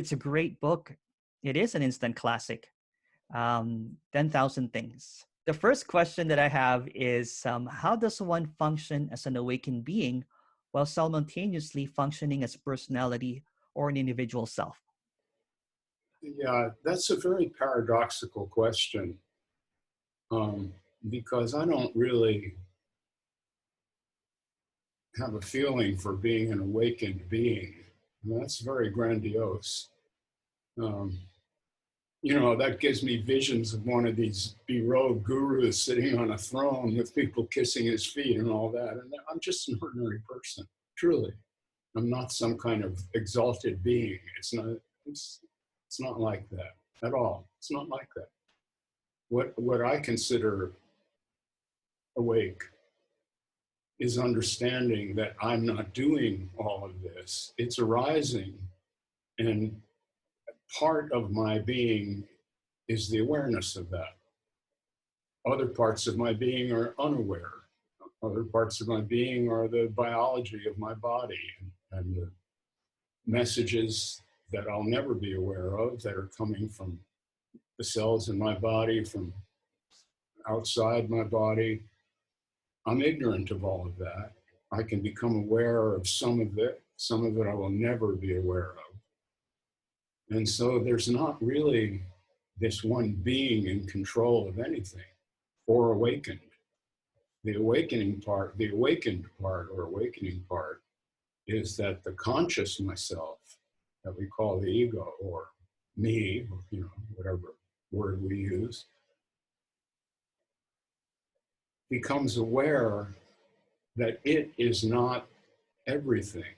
It's a great book. It is an instant classic. 10,000 Things. The first question that I have is how does one function as an awakened being while simultaneously functioning as personality or an individual self? Yeah, that's a very paradoxical question, because I don't really have a feeling for being an awakened being. That's very grandiose. Um, that gives me visions of one of these berobed gurus sitting on a throne with people kissing his feet and all that. And I'm just an ordinary person, truly. I'm not some kind of exalted being. It's not like that at all. It's not like that. What I consider awake is understanding that I'm not doing all of this. It's arising, and part of my being is the awareness of that. Other parts of my being are unaware. Other parts of my being are the biology of my body and the messages that I'll never be aware of that are coming from the cells in my body, from outside my body. I'm ignorant of all of that. I can become aware of some of it. Some of it I will never be aware of. And so there's not really this one being in control of anything or awakened. The awakened part is that the conscious myself that we call the ego or me, whatever word we use, becomes aware that it is not everything,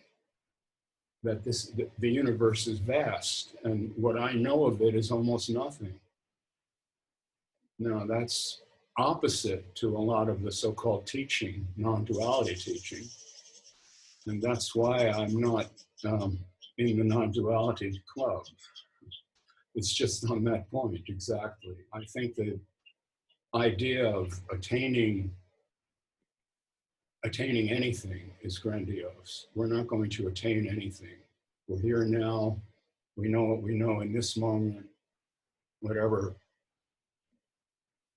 that the universe is vast, and what I know of it is almost nothing. Now, that's opposite to a lot of the so-called teaching, non-duality teaching, and that's why I'm not in the non-duality club. It's just on that point, exactly. I think the idea of attaining anything is grandiose. We're not going to attain anything. We're here now. We know what we know in this moment. Whatever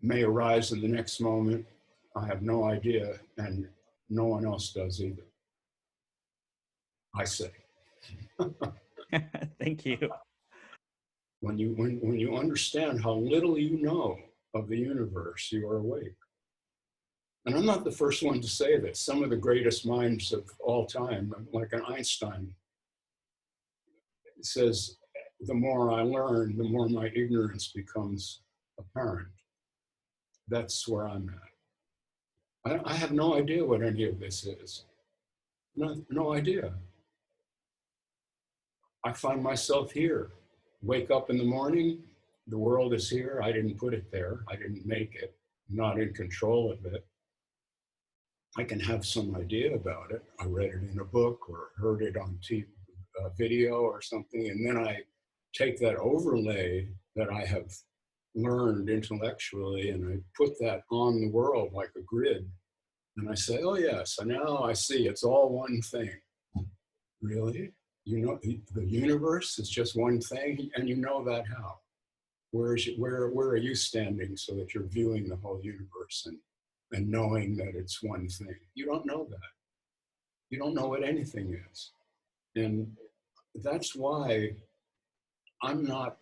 may arise in the next moment, I have no idea, and no one else does either. I say. Thank you. When you understand how little you know of the universe, you are awake. And I'm not the first one to say this. Some of the greatest minds of all time, like an Einstein, says, the more I learn, the more my ignorance becomes apparent. That's where I'm at. I have no idea what any of this is. No idea. I find myself here. Wake up in the morning, the world is here. I didn't put it there. I didn't make it. I'm not in control of it. I can have some idea about it. I read it in a book or heard it on TV, video or something, and then I take that overlay that I have learned intellectually and I put that on the world like a grid, and I say, oh yes, and now I see it's all one thing. Really? You know, the universe is just one thing, and you know that how? Where are you standing so that you're viewing the whole universe and knowing that it's one thing? You don't know that. You don't know what anything is. And that's why I'm not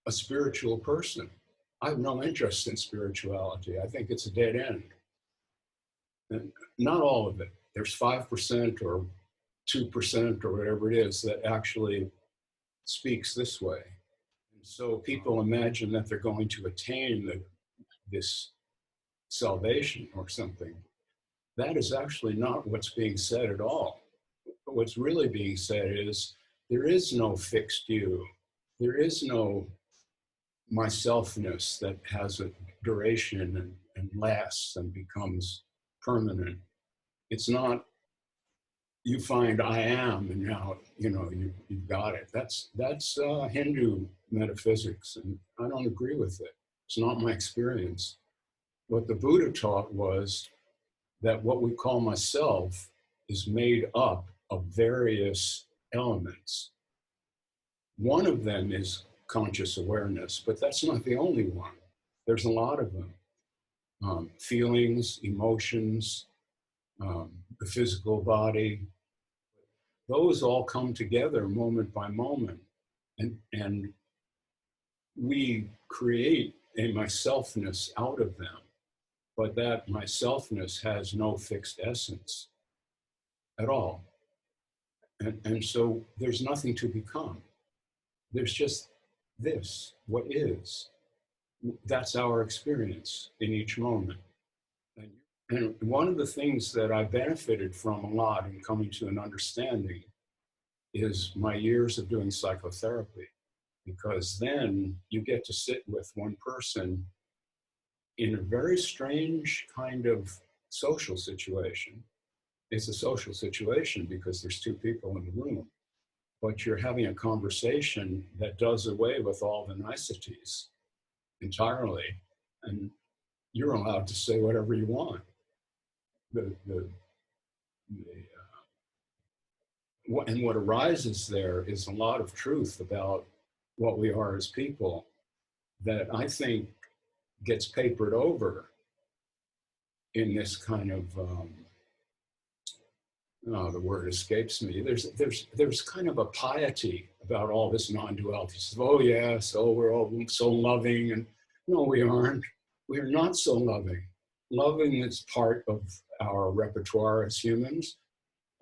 a spiritual person. I have no interest in spirituality. I think it's a dead end. And not all of it. There's 5% or 2% or whatever it is that actually speaks this way. And so people imagine that they're going to attain this salvation or something. That is actually not what's being said at all. What's really being said is there is no fixed you. There is no myselfness that has a duration and lasts and becomes permanent. It's not you find I am and now you've got it. That's Hindu metaphysics, and I don't agree with it. It's not my experience. What the Buddha taught was that what we call myself is made up of various elements. One of them is conscious awareness, but that's not the only one. There's a lot of them. Feelings, emotions, the physical body, those all come together moment by moment. And we create a myselfness out of them, but that myselfness has no fixed essence at all. And so there's nothing to become. There's just this, what is. That's our experience in each moment. And one of the things that I benefited from a lot in coming to an understanding is my years of doing psychotherapy, because then you get to sit with one person in a very strange kind of social situation. It's a social situation because there's two people in the room, but you're having a conversation that does away with all the niceties entirely, and you're allowed to say whatever you want. And what arises there is a lot of truth about what we are as people that I think gets papered over in this kind of the word escapes me. There's kind of a piety about all this non-duality. Oh yes, oh we're all so loving, and no, we aren't. We are not so loving. Loving is part of our repertoire as humans,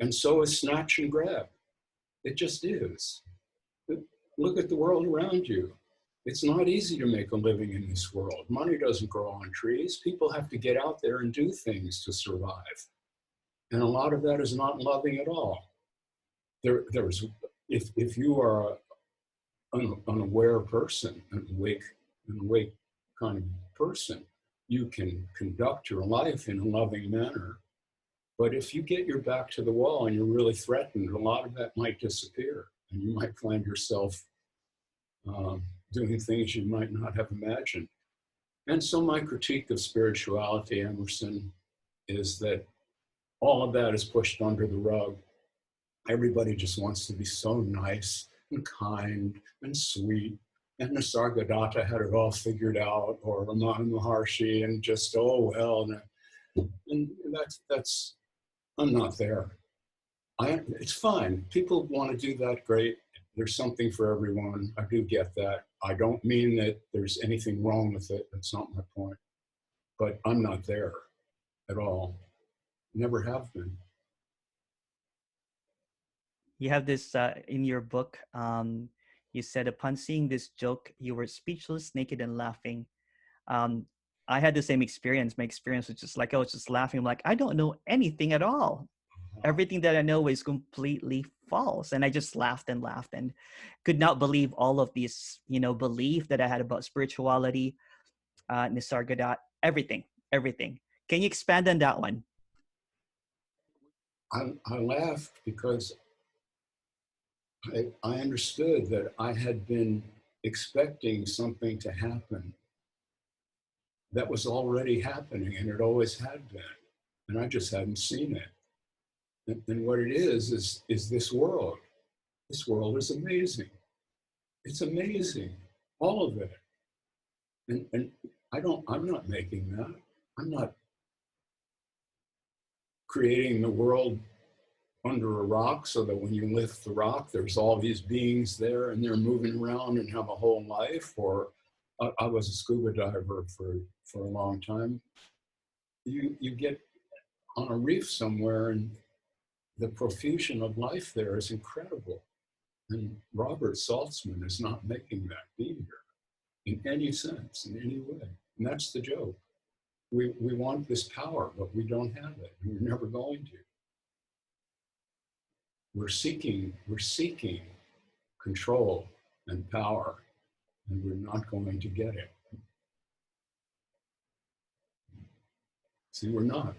and so is snatch and grab. It just is. Look at the world around you. It's not easy to make a living in this world. Money doesn't grow on trees. People have to get out there and do things to survive. And a lot of that is not loving at all. If you are an unaware person, an awake kind of person, you can conduct your life in a loving manner. But if you get your back to the wall and you're really threatened, a lot of that might disappear. And you might find yourself doing things you might not have imagined. And so my critique of spirituality, Emerson, is that all of that is pushed under the rug. Everybody just wants to be so nice and kind and sweet. And Nisargadatta had it all figured out, or Ramana Maharshi, and just, oh, well. And that's I'm not there. It's fine. People want to do that, great. There's something for everyone. I do get that. I don't mean that there's anything wrong with it. That's not my point. But I'm not there at all. Never have been. You have this in your book. You said, upon seeing this joke, you were speechless, naked, and laughing. Um, I had the same experience. My experience was just like, I was just laughing. I'm like, I don't know anything at all. Everything that I know is completely false. And I just laughed and laughed and could not believe all of these, belief that I had about spirituality, Nisargadatta, everything. Can you expand on that one? I laughed because I understood that I had been expecting something to happen that was already happening, and it always had been. And I just hadn't seen it. And what it is this world. This world is amazing. It's amazing, all of it. And I'm not making that. I'm not creating the world under a rock so that when you lift the rock, there's all these beings there and they're moving around and have a whole life. Or I was a scuba diver for a long time. You get on a reef somewhere and the profusion of life there is incredible. And Robert Saltzman is not making that be here in any sense, in any way. And that's the joke. We want this power, but we don't have it, and we're never going to. We're seeking control and power, and we're not going to get it. See, we're not.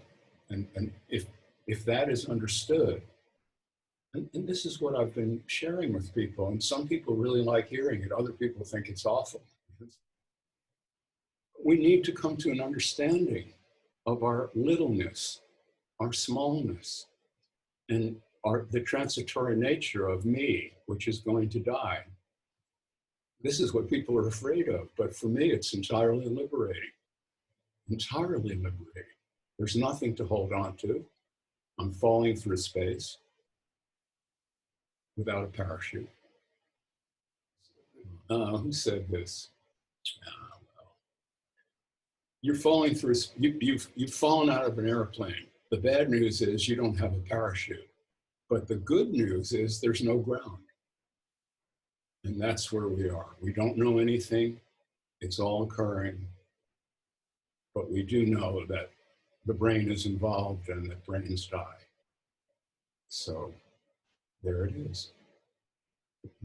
And if that is understood, and this is what I've been sharing with people, and some people really like hearing it, other people think it's awful. We need to come to an understanding of our littleness, our smallness, and the transitory nature of me, which is going to die. This is what people are afraid of. But for me, it's entirely liberating. Entirely liberating. There's nothing to hold on to. I'm falling through space without a parachute. Who said this? Well, you're falling through, you've fallen out of an airplane. The bad news is you don't have a parachute. But the good news is there's no ground. And that's where we are. We don't know anything. It's all occurring. But we do know that the brain is involved and that brains die. So there it is.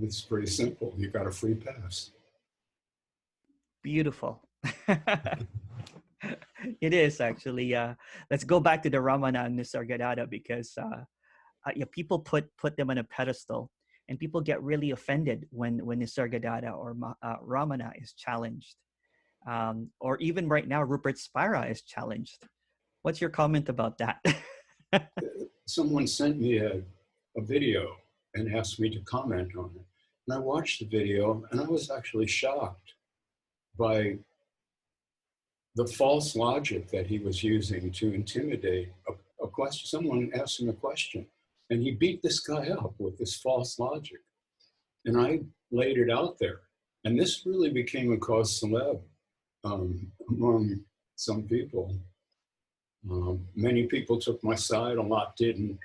It's pretty simple. You got a free pass. Beautiful. It is actually. Let's go back to the Ramana and Nisargadatta, because yeah, people put them on a pedestal, and people get really offended when Nisargadatta or Ramana is challenged, or even right now Rupert Spira is challenged. What's your comment about that? Someone sent me a video and asked me to comment on it. And I watched the video and I was actually shocked by the false logic that he was using to intimidate a question. Someone asked him a question and he beat this guy up with this false logic. And I laid it out there. And this really became a cause célèbre among some people. Many people took my side, a lot didn't.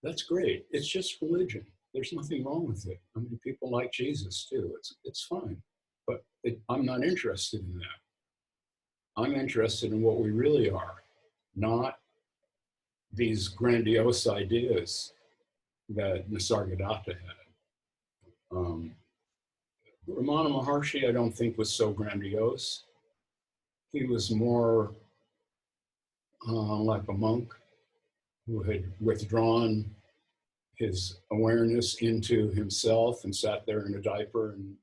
That's great. It's just religion. There's nothing wrong with it. I mean, people like Jesus too. It's fine. But I'm not interested in that. I'm interested in what we really are, not these grandiose ideas that Nisargadatta had. Ramana Maharshi, I don't think, was so grandiose. He was more like a monk who had withdrawn his awareness into himself and sat there in a diaper, and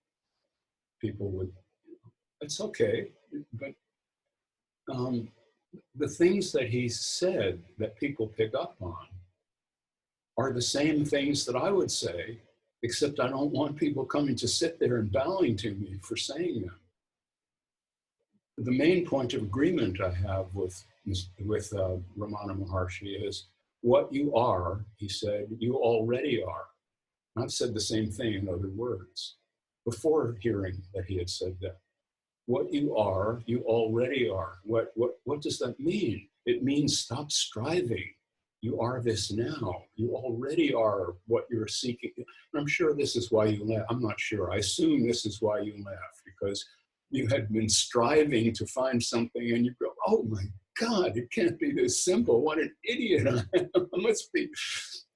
people would, it's okay. But the things that he said that people pick up on are the same things that I would say, except I don't want people coming to sit there and bowing to me for saying them. The main point of agreement I have with Ramana Maharshi is, what you are, he said, you already are. I've said the same thing in other words before hearing that he had said that. What you are, you already are. What does that mean? It means stop striving. You are this now. You already are what you're seeking. And I'm sure this is why you laugh. I'm not sure. I assume this is why you laugh, because you had been striving to find something and you go, oh my God, it can't be this simple. What an idiot I am. I must be,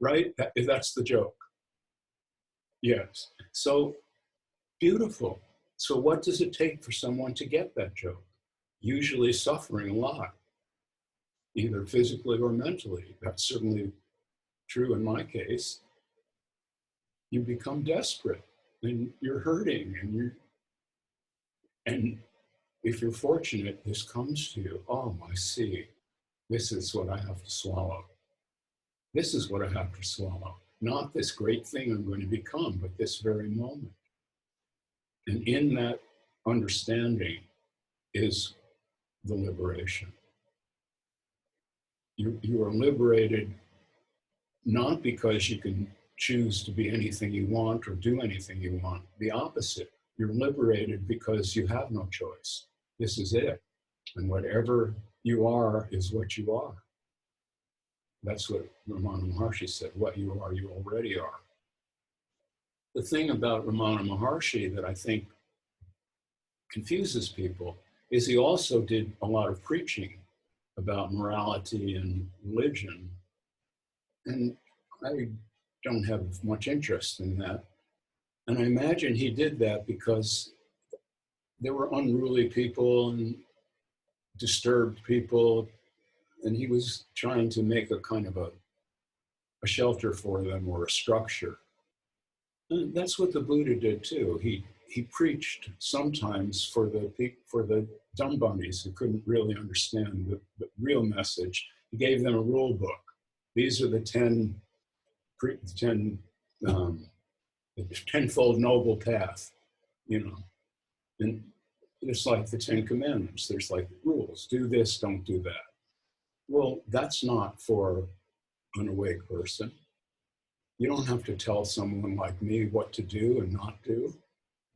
right? That's the joke. Yes. So beautiful. So what does it take for someone to get that joke? Usually suffering a lot, either physically or mentally. That's certainly true in my case. You become desperate and you're hurting, and if you're fortunate, this comes to you. Oh, I see. This is what I have to swallow. This is what I have to swallow. Not this great thing I'm going to become, but this very moment. And in that understanding is the liberation. You are liberated not because you can choose to be anything you want or do anything you want. The opposite. You're liberated because you have no choice. This is it. And whatever you are is what you are. That's what Ramana Maharshi said. What you are, you already are. The thing about Ramana Maharshi that I think confuses people is he also did a lot of preaching about morality and religion. And I don't have much interest in that. And I imagine he did that because there were unruly people and disturbed people, and he was trying to make a kind of a shelter for them, or a structure. And that's what the Buddha did too. He preached sometimes for the dumb bunnies who couldn't really understand the real message. He gave them a rule book. These are the 10 the tenfold noble path. you know, and it's like the Ten Commandments. There's like rules, do this, don't do that. Well, that's not for an awake person. You don't have to tell someone like me what to do and not do.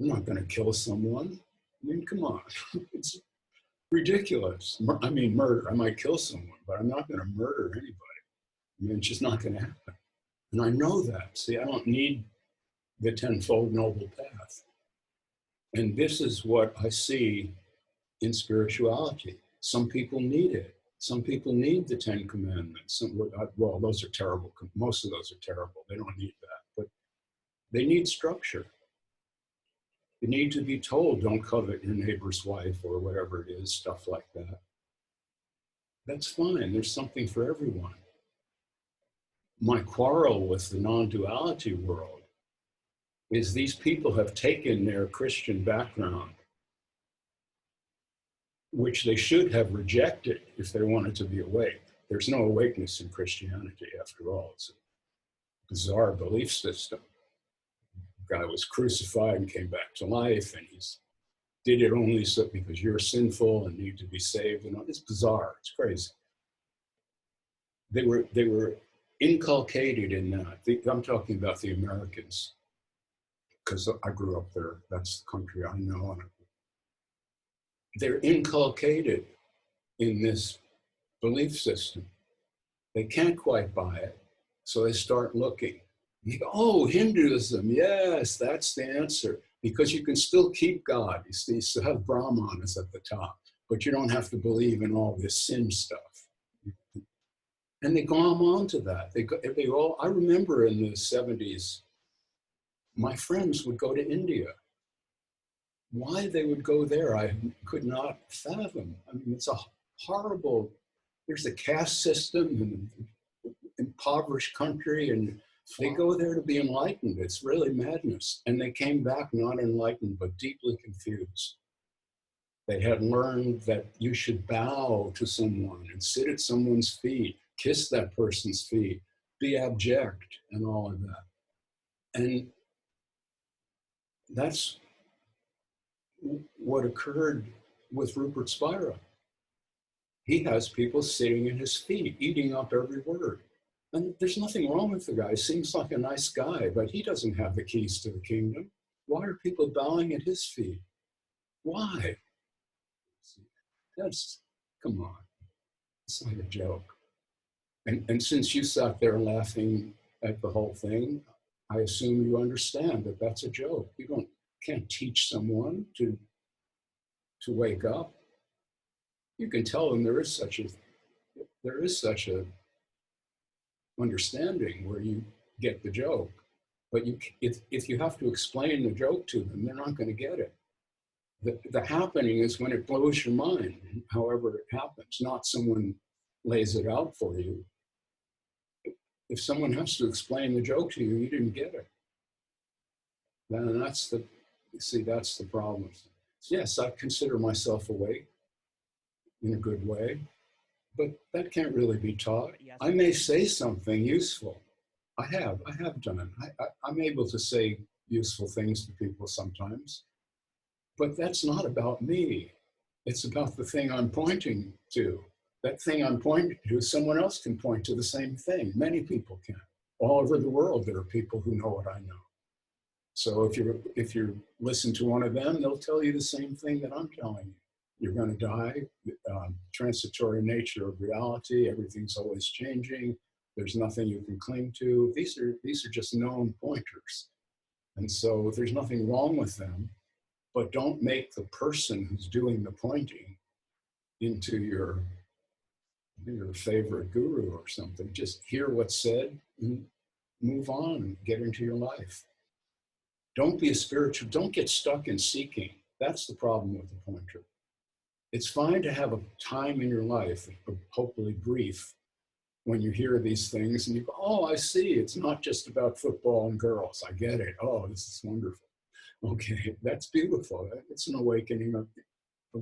I'm not going to kill someone. I mean, come on. It's ridiculous. I mean, murder. I might kill someone, but I'm not going to murder anybody. I mean, it's just not going to happen. And I know that. See, I don't need the tenfold noble path. And this is what I see in spirituality. Some people need it. Some people need the Ten Commandments. Well, those are terrible. Most of those are terrible. They don't need that. But they need structure. You need to be told, don't covet your neighbor's wife or whatever it is, stuff like that. That's fine. There's something for everyone. My quarrel with the non-duality world is these people have taken their Christian background, which they should have rejected if they wanted to be awake. There's no awakeness in Christianity, after all. It's a bizarre belief system. The guy was crucified and came back to life, and he's did it only so because you're sinful and need to be saved. And it's bizarre. It's crazy. They were inculcated in that. I'm talking about the Americans, because I grew up there. That's the country I know. And they're inculcated in this belief system. They can't quite buy it, so they start looking. You go, oh, Hinduism, yes, that's the answer. Because you can still keep God. You still have Brahman is at the top, but you don't have to believe in all this sin stuff. And they glom onto that. They all. I remember in the 70s, my friends would go to India. Why they would go there, I could not fathom. I mean, it's a horrible, there's a caste system and impoverished country, and they go there to be enlightened. It's really madness. And they came back not enlightened, but deeply confused. They had learned that you should bow to someone and sit at someone's feet, kiss that person's feet, be abject, and all of that. And that's what occurred with Rupert Spira. He has people sitting at his feet, eating up every word. And there's nothing wrong with the guy. Seems like a nice guy, but he doesn't have the keys to the kingdom. Why are people bowing at his feet? Why? Come on. It's like a joke. And since you sat there laughing at the whole thing, I assume you understand that that's a joke. You can't teach someone to wake up. You can tell them there is such a understanding where you get the joke, but if you have to explain the joke to them, they're not going to get it. The happening is when it blows your mind, however it happens, not someone lays it out for you. If someone has to explain the joke to you, you didn't get it. Then that's the problem. Yes, I consider myself awake in a good way, but that can't really be taught. I may say something useful. I have done it. I'm able to say useful things to people sometimes, but that's not about me. It's about the thing I'm pointing to. That thing I'm pointing to, someone else can point to the same thing. Many people can. All over the world, there are people who know what I know. So if you listen to one of them, they'll tell you the same thing that I'm telling you. You're going to die, transitory nature of reality, everything's always changing, there's nothing you can cling to. These are just known pointers. And so there's nothing wrong with them, but don't make the person who's doing the pointing into your favorite guru or something. Just hear what's said and move on and get into your life. Don't get stuck in seeking. That's the problem with the pointer. It's fine to have a time in your life, hopefully brief, when you hear these things and you go, oh, I see, it's not just about football and girls. I get it. Oh, this is wonderful. Okay, that's beautiful. It's an awakening of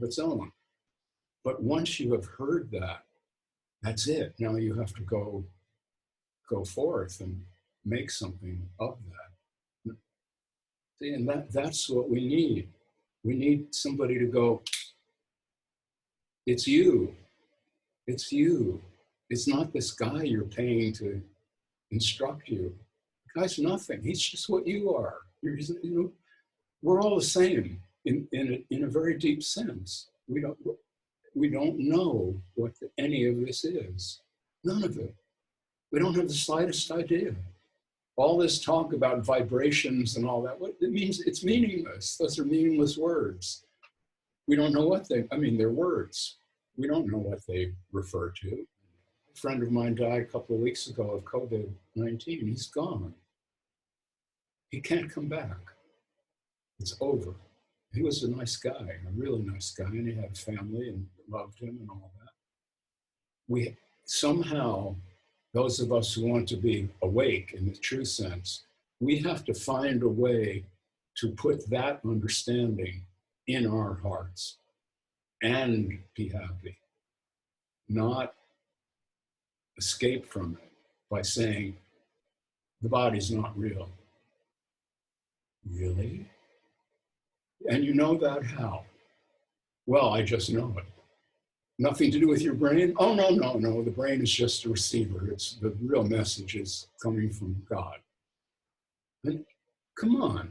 its own. But once you have heard that, that's it. Now you have to go forth and make something of that. See, and that's what we need. We need somebody to go, it's you. It's you. It's not this guy you're paying to instruct you. The guy's nothing. He's just what you are. We're all the same in a very deep sense. We don't know what any of this is. None of it. We don't have the slightest idea. All this talk about vibrations and all that, what it means, it's meaningless. Those are meaningless words. We don't know what they're words. We don't know what they refer to. A friend of mine died a couple of weeks ago of COVID-19. He's gone. He can't come back. It's over. He was a nice guy, a really nice guy, and he had a family and loved him and all that. We somehow, those of us who want to be awake in the true sense, we have to find a way to put that understanding in our hearts and be happy, not escape from it by saying, the body's not real. Really? And you know that how? Well, I just know it. Nothing to do with your brain? Oh, no. The brain is just a receiver. It's the real message is coming from God. And come on.